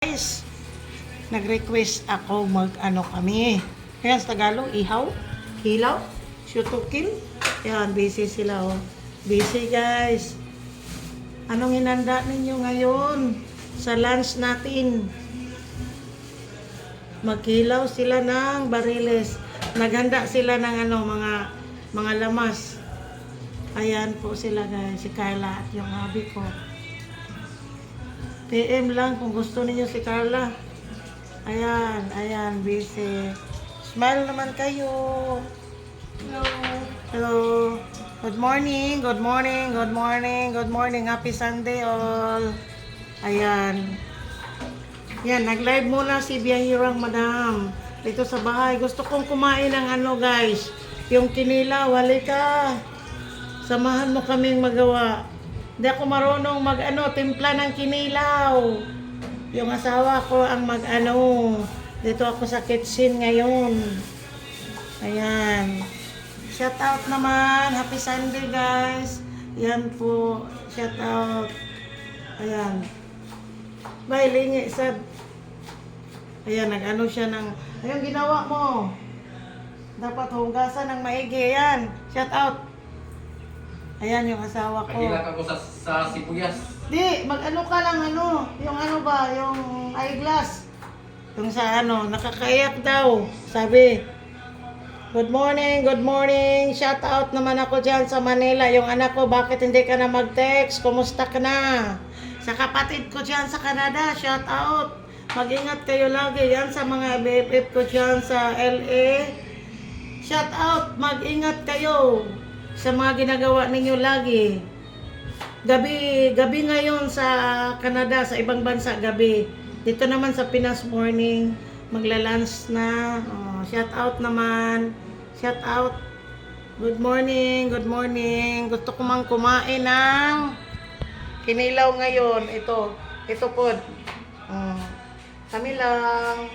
Guys, nag-request ako mag-ano kami. Kaya sa Tagalog, ihaw, hilaw, shoot to kill. Yan, busy sila oh. Busy guys. Anong hinanda ninyo ngayon sa lunch natin? Maghilaw sila ng bariles. Naghanda sila ng mga lamas. Ayan po sila guys, si Carla at yung hubby ko. PM lang kung gusto niyo si Carla. Ayan, busy. Smile naman kayo. Hello. Hello. Good morning. Happy Sunday all. Ayan. Yan, nag-live muna si Biyahirang Madam. Dito sa bahay. Gusto kong kumain ng guys. Yung kinilaw, halika. Samahan mo kaming magawa. Hindi ako marunong timpla ng kinilaw. Yung asawa ko ang dito ako sa kitchen ngayon. Ayan. Shout out naman. Happy Sunday guys. Yan po. Shout out. Ayan. Bay, lingi sad. Ayan, siya ng... Ayun, ginawa mo. Dapat hugasan ng maigi. Ayan. Shout out. Ayan yung asawa ko. Nagilang ako sa sibuyas. Di, ka lang yung yung eyeglass. Yung sa nakakaiyak daw. Sabi, good morning. Shout out naman ako dyan sa Manila. Yung anak ko, bakit hindi ka na mag-text? Kumusta ka na? Sa kapatid ko dyan sa Canada, shout out. Mag-ingat kayo lagi. Yan sa mga BFF ko dyan sa LA. Shout out, mag-ingat kayo sa mga ginagawa ninyo lagi. Gabi ngayon sa Canada, sa ibang bansa gabi. Dito naman sa Pinas morning, magla-lunch na. Oh, shout out naman. Shout out. Good morning. Gusto ko mang kumain ng kinilaw ngayon. Ito po. Kami lang.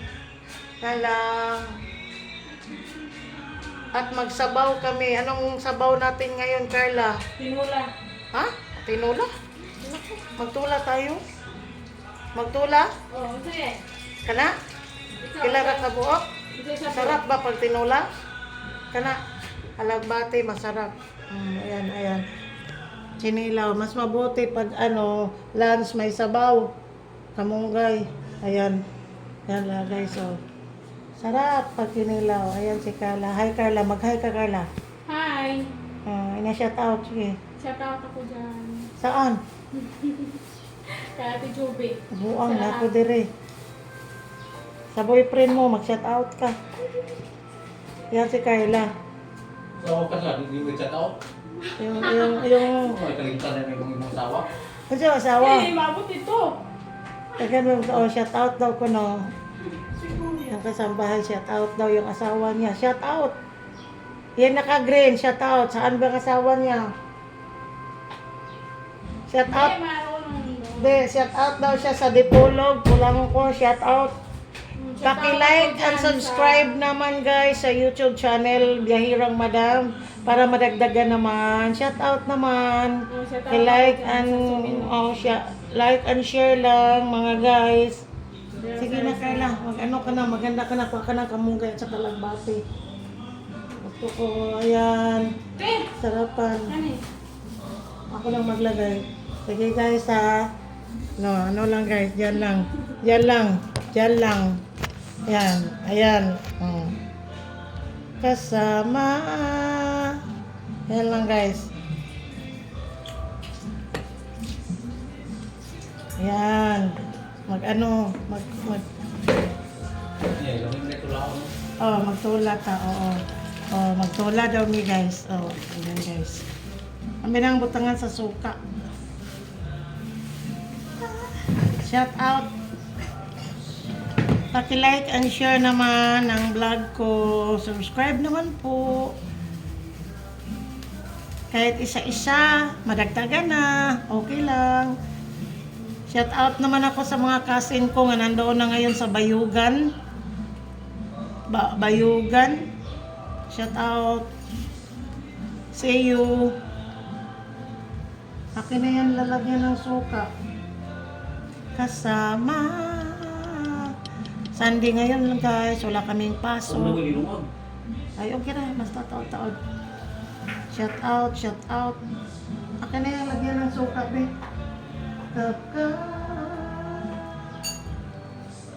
At magsabaw kami. Anong sabaw natin ngayon, Carla? Tinula. Ha? Tinula? Magtula tayo? Magtula? Oh, sige. Kana? Kilara ka buok? Sarap ba pag tinula? Kana? Alagbati, masarap. Ayan. Sinilaw. Mas mabuti pag lunch may sabaw. Kamunggay. Ayan. Ayan lang guys. So, sarap pag kinilaw. Ayan si Carla. Hi Carla. Mag-hi ka Carla. Hi. Ina-shout out. Sige. Shout out ako dyan. Saan? Kaya Ate Joby. Buang Sa na ako dire. Sa boyfriend mo, mag-shout out ka. Yan si Carla. So, ako kasi, hindi mo i-chat out. Yung May kalimtan na yung asawa. kasi yung asawa. Eh, mabot ito. Tagan mo, shout out daw ko no. Yung kasambahay, shout out daw yung asawa niya. Shout out. Yan naka-green, shout out. Saan ba ang asawa niya? Shout out. Eh, marunong. Shout out daw siya sa Dipolog. Kulang ko, shout out. Paki-like and subscribe naman guys sa YouTube channel Biyahirang Madam para madagdagan naman. Shout out naman. I-like like and share lang mga guys. Sige na Carla, maganda ka na, kuha ka na kamunggay at sa kalagbati. Gusto ko, ayan. Sarapan. Ako lang maglagay. Sige guys ha. Lang guys, dyan lang. Ayan. Kasama. Ayan lang guys. Ayan. Magtula ka. Magtula daw mi guys. Ayan guys. Kami nang butangan sa suka. Shout out. Paki-like and share naman ang vlog ko. Subscribe naman po. Kahit isa-isa, madagdagan na. Okay lang. Shout out naman ako sa mga cousin ko nga nandoon na ngayon sa Bayugan. Bayugan. Shout out. See you. Akin na yan lalagyan ng suka. Kasama. Sunday ngayon lang guys, wala kaming Ano pasok. ko linungag? Ay, okay na, basta taon-taon. Shout out, shout out. Akin na yung lagyan ng suka, be. Kaka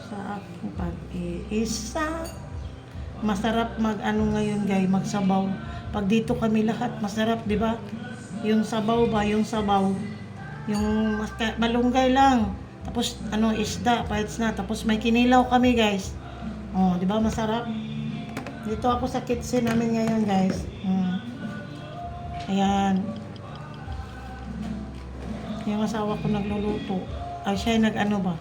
sa aking pag-iisa. Masarap mag-ano ngayon, guys, magsabaw. Pag dito kami lahat, masarap, di ba? Yung sabaw ba, yung sabaw. Yung malunggay lang. Tapos, ano, isda, paits na. Tapos may kinilaw kami, guys. Oh, di ba, masarap? Dito ako sa kitchen namin ngayon, guys. Ayan. Yung asawa ko nagluluto. Ay, siya ay nag-ano ba?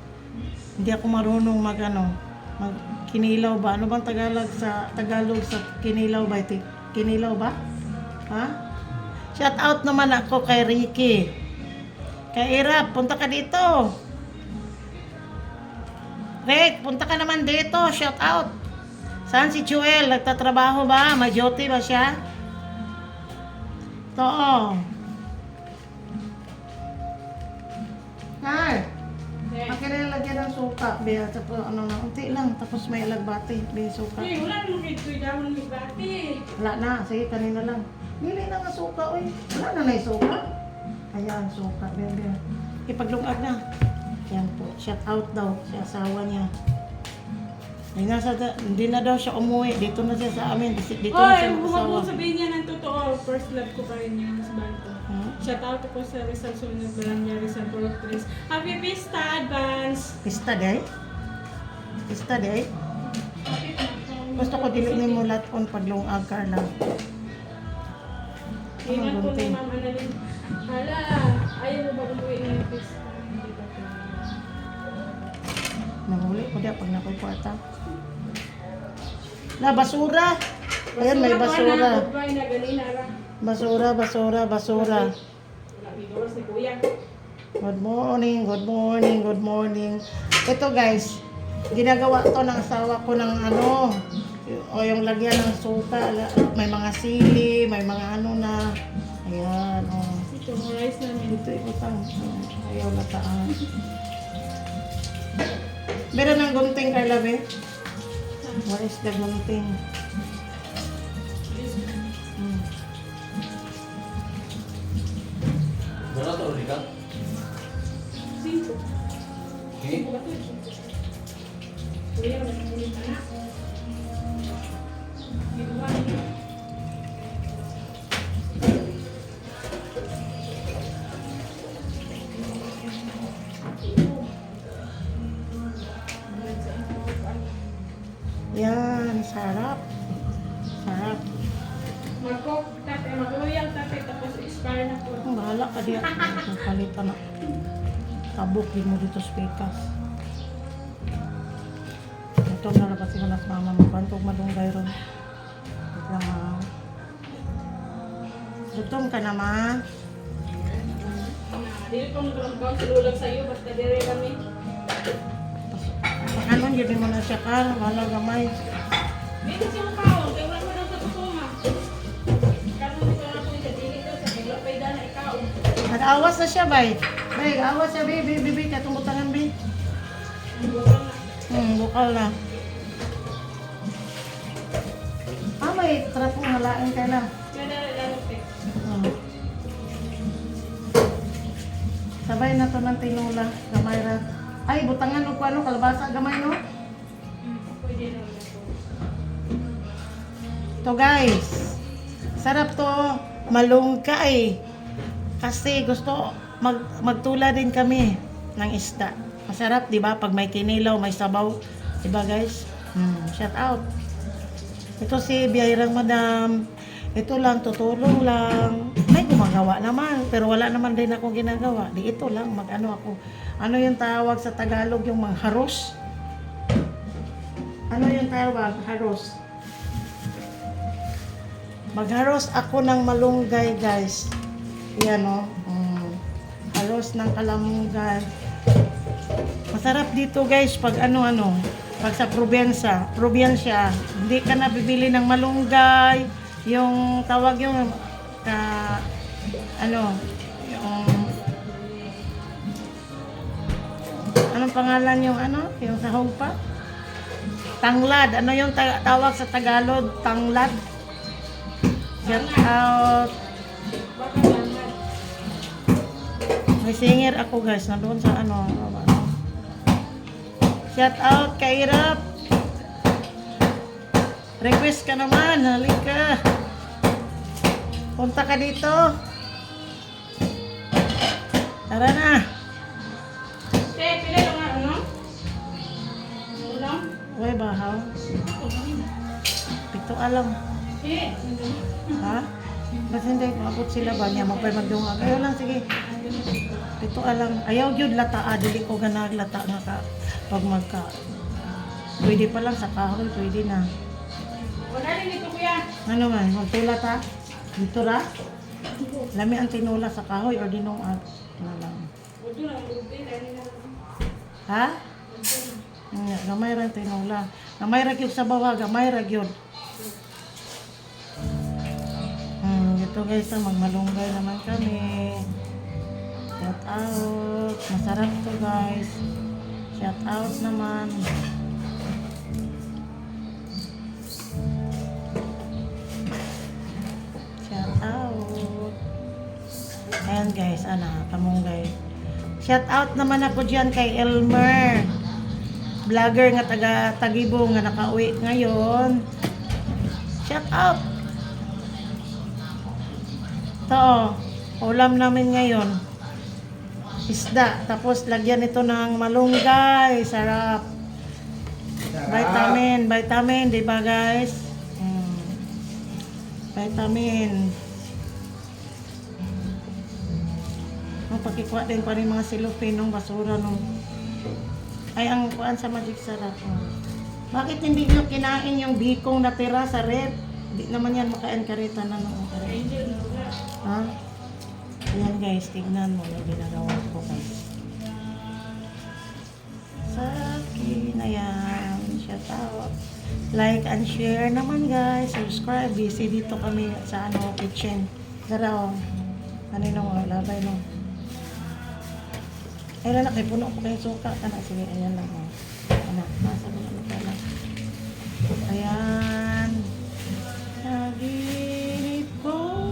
Hindi ako marunong mag-kinilaw ba? Ano bang Tagalog sa kinilaw ba? Kinilaw ba? Ha? Shout out naman ako kay Ricky. Kay Irap, punta ka dito. Rick, punta ka naman dito. Shout out. Saan si Joel? Nagtatrabaho ba? May duty ba siya? Ito, oh. Ay, akin na lagyan ng suka. Biya, tapos ano na, unti lang. Tapos may ilagbati. Biya, suka. Uy, wala naman kayo ito. Dahon ng bati. Wala na. Sige, kanina lang. Bili na nga suka, oy. Wala na yung suka. Ayan, suka. Biya, biya. Ipaglungag na. Yan po. Shout out daw. Si asawa niya. Hindi na daw siya umuwi. Dito na siya sa amin. Dito na siya Oy, mag-asawa. huwag sabihin niya ng totoo. First love ko pa rin yung husband ko. Shout out ako sa Rizal Sunod Barangay Rizal Purok 3. Happy Pista Advance! Pista day? Pista day? Gusto ko dilimin mo lahat kung paglungag, Carla. Ingat po ni gunting? Ma'am Annalyn. Hala, ayaw mo ba umuwi ng pista? Hindi ba po? Nahuli ko dia pag nakoy kwarta. Na basura. Ayan, may basura. Goodbye na ganina ra. Basura, basura, basura. Wala bigor si Kuya. Good morning, good morning, good morning. Ito guys, ginagawa to ng asawa ko ng ano, o yung lagyan ng suka, may mga sili, may mga ano na. Ayan, oh. Ito, rice namin. Dito ikutang. Ayaw na taan. Meron ng gunting, Carla, be? What is the gunting? Wala to, Rika? Cinco. Okay. Cinco ba ito? Kuya, nagmulit ka na. Ginawa niyo. Yan, sarap. Sarap. Magkok, tatay, magluyang tatay, tapos expire na po. Ang bahala ka diya. Palitan na. Tabok din mo dito sa pekas. Ito na lang kasi manas mama mo. Bantog madunggay ron. Wait lang ha. Gutom ka na ma. Dili ko nagkaroon sa lulag sa'yo, basta dire kami. Ano, hindi mo na siya kar. Wala gamay. Dito si Mukawang, kaya wala mo daw sa kusuma. Karoon dito na po sa dili ko, sa kagla pa na ikaw. Nag-awas na siya, bay. Bay, awas siya, bay. Bay, katong butangan, bay. Bukal na. Bukal na. Ah, may trapong halain ka na. Kaya lalapit. Sabay na to ng tinula. Gamay ra. Ay, butangan o ano, kalabasa, gamay no? Pwede na po. To guys, sarap to. Malungkay. Kasi gusto magtula din kami ng isda. Masarap, di ba? Pag may kinilaw, may sabaw. Di ba guys? Shout out. Ito si Biyahirang Madam. Ito lang, tutulong lang. May gumagawa naman, pero wala naman din akong ginagawa. Di ito lang, mag-ano ako. Ano yung tawag sa Tagalog, yung mga haros? Ano yung tawag? Haros. Magharos ako ng malunggay, guys. Yan, o. Haros ng kalamunggan. Masarap dito, guys, pag ano-ano. Pag sa probinsya, hindi ka na bibili ng malunggay. Yung tawag yung, anong pangalan yung yung sahog pa? Tanglad. Ano yung tawag sa Tagalog? Tanglad. Shout out. Baka langat. May singer ako guys. Nandoon sa ano. Shout out kay Irap. Request ka naman. Halika. Punta ka dito. Tara na. Pila lang ano? Ulam? Uy, bahaw. Pito alam. Ha? Ba't hindi maabot sila ba niya? Magpay magdungag. Ayaw lang, sige. Pito alam. Ayaw yun lata. Dili ko ganag lata nga ka. Pag magka. Pwede pa lang sa kahoy. Pwede na. Wala rin dito kuya. Ano man? Magtula ta? Dito ra? Lami ang tinula sa kahoy or dinungag? Ano lang. Ito lang, pila. Ha? Gamay ra tinula. Gamay ra gyud sa bawa. Gamay ra gyud. Ito guys, magmalunggay naman kami. Shout out. Masarap to guys. Shout out naman. Shout out. Ayan guys, kamunggay. Shout out naman ako dyan kay Elmer. Vlogger nga taga Tagibo nga nakauwi ngayon. Shout out. Ito, ulam namin ngayon. Isda. Tapos lagyan ito ng malunggay. Sarap. Vitamin, di ba guys? Vitamin. Pagkikuha din pa rin mga silupin ng basura nung ay ang kuan sa Magic Sarap. Bakit hindi nyo kinain yung bikong natira sa rep? Hindi naman yan makain karita na nung ha? Ayan guys, tignan mo yung ginagawa ko guys. Sa akin na yan. Shout out. Like and share naman guys. Subscribe. Busy dito kami sa kitchen. Tara kanina mo, labay no. Ay lalaki, puno ko kayo suka. Sige, ayan lang nasa mo naman pala. Ayan. Naginip ko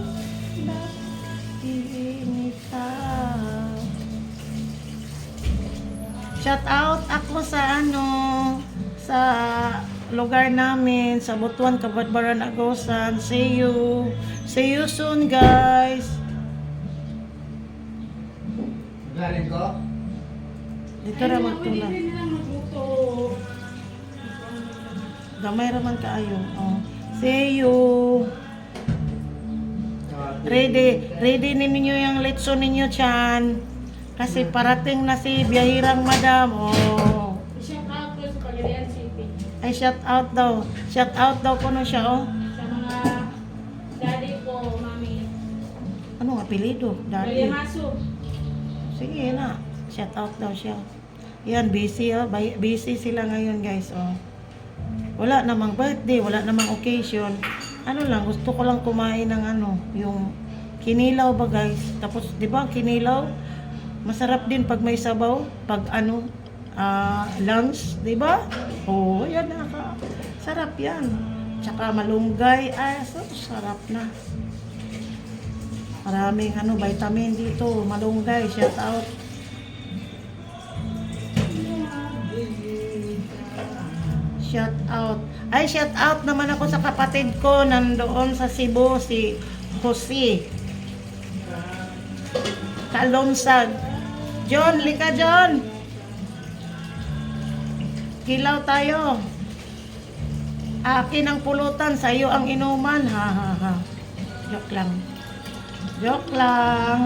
shout out ako sa sa lugar namin sa Butuan, Kabadbaran, Agosan. See you soon guys. Galing ko? Dito ra magtula. Pwede nilang magluto. Gamay raman kaayo. See you. Ready ninyo yung litson ninyo chan. Kasi parating na si biyahirang madam. Shout out ko sa Pagadian City. Ay shout out daw. Shout out daw ko siya Sa mga daddy ko, mami. Ano ang apelido? Daddy. Maso. Sige na. Shout out daw siya. Yan, busy busy sila ngayon guys. Wala namang birthday, wala namang occasion. Ano lang, gusto ko lang kumain ng yung kinilaw ba guys. Tapos, di ba kinilaw? Masarap din pag may sabaw. Pag lunch, di ba? Yan sarap yan. Tsaka malunggay. Sarap na. Maraming vitamin dito. Malunggay, shout out. Shout out. Ay, shout out naman ako sa kapatid ko nandoon sa Cebu, si Jose Kalonsag. John, lika John. Kilaw tayo. Akin ang pulutan, sa iyo ang inuman. Ha. Joke lang.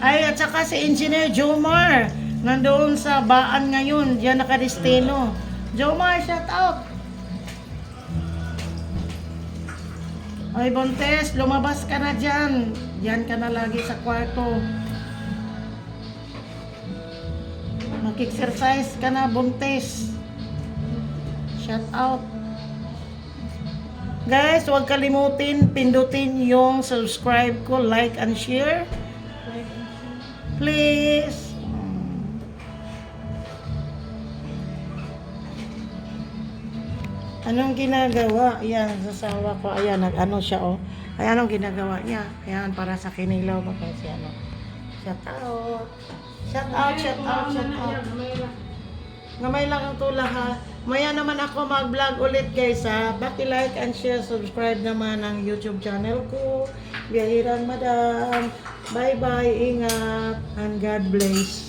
Ay, at saka si Engineer Jomar. Nandoon sa Baan ngayon. Diyan nakadestino. Jomar, shout out. Ay, Bontes, lumabas ka na dyan. Diyan ka na lagi sa kwarto. Mag-exercise ka na, Bontes. Shout out. Guys, huwag kalimutin, pindutin yung subscribe ko, like and share. Please. Anong ginagawa? Ayan, sasawa ko. Ayan, nag-ano siya, oh. Ayan, anong ginagawa niya? Ayan, para sa kinilaw mo kasi ano. Shout out. Shout out, shout out, shout out. Gamay lang ang tula ha. Maya naman ako mag-vlog ulit guys ha. Baki-like and share, subscribe naman ang YouTube channel ko. Biyahirang Madam. Bye-bye, ingat, and God bless.